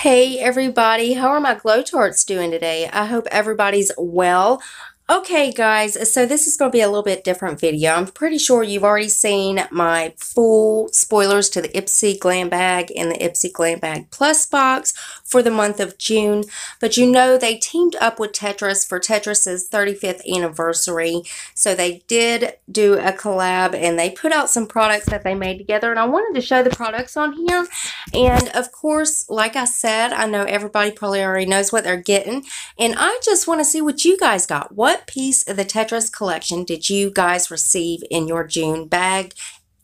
Hey everybody, how are my Glow Tarts doing today? I hope everybody's well. Okay guys, so this is going to be a little bit different video. I'm pretty sure you've already seen my full spoilers to the Ipsy GlamBag and the Ipsy GlamBag Plus box for the month of June. But you know they teamed up with Tetris for Tetris's 35th anniversary. So they did do a collab and they put out some products that they made together. And I wanted to show the products on here. And of course, like I said, I know everybody probably already knows what they're getting. And I just want to see what you guys got. What piece of the Tetris collection did you guys receive in your June bag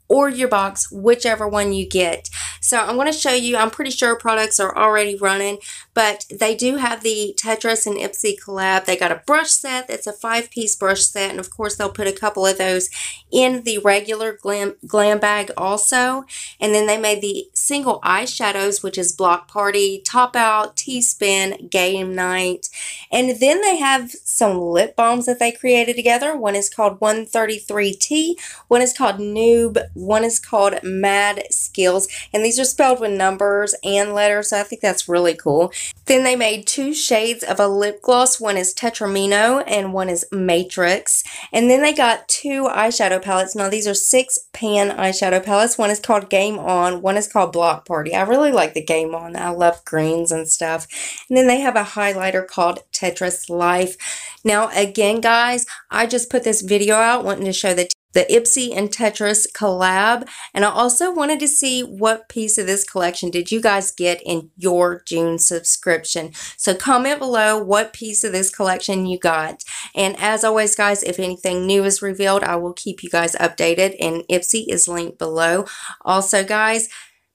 or your box, whichever one you get? So I'm going to show you. I'm pretty sure products are already running, but they do have the Tetris and Ipsy collab. They got a brush set. It's a 5-piece brush set, and of course they'll put a couple of those in the regular glam bag also. And then they made the single eyeshadows, which is Block Party, Top Out, T-Spin, Game Night. And then they have some lip balms that they created together. One is called 133T, one is called Noob, one is called Mad Skills, and these are spelled with numbers and letters, so I think that's really cool. Then they made 2 shades of a lip gloss. One is Tetramino and one is Matrix. And then they got 2 eyeshadow palettes. Now these are 6-pan eyeshadow palettes. One is called Game On, one is called Block Party. I really like the Game On. I love greens and stuff. And then they have a highlighter called Tetris Life. Now again guys, I just put this video out wanting to show the Ipsy and Tetris collab, and I also wanted to see what piece of this collection did you guys get in your June subscription. So comment below what piece of this collection you got. And as always guys, if anything new is revealed, I will keep you guys updated, and Ipsy is linked below. Also guys,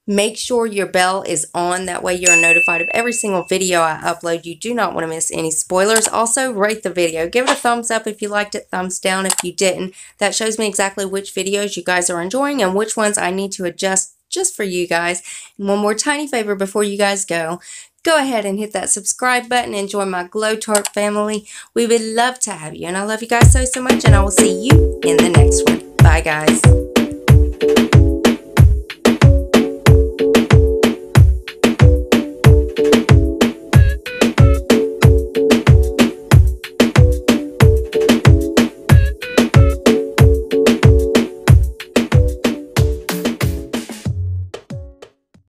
make sure your bell is on. That way you're notified of every single video I upload. You do not want to miss any spoilers. Also, rate the video. Give it a thumbs up if you liked it, thumbs down if you didn't. That shows me exactly which videos you guys are enjoying and which ones I need to adjust just for you guys. And one more tiny favor before you guys go ahead and hit that subscribe button and join my Glow Tart family. We would love to have you, and I love you guys so much, and I will see you in the next one. Bye guys.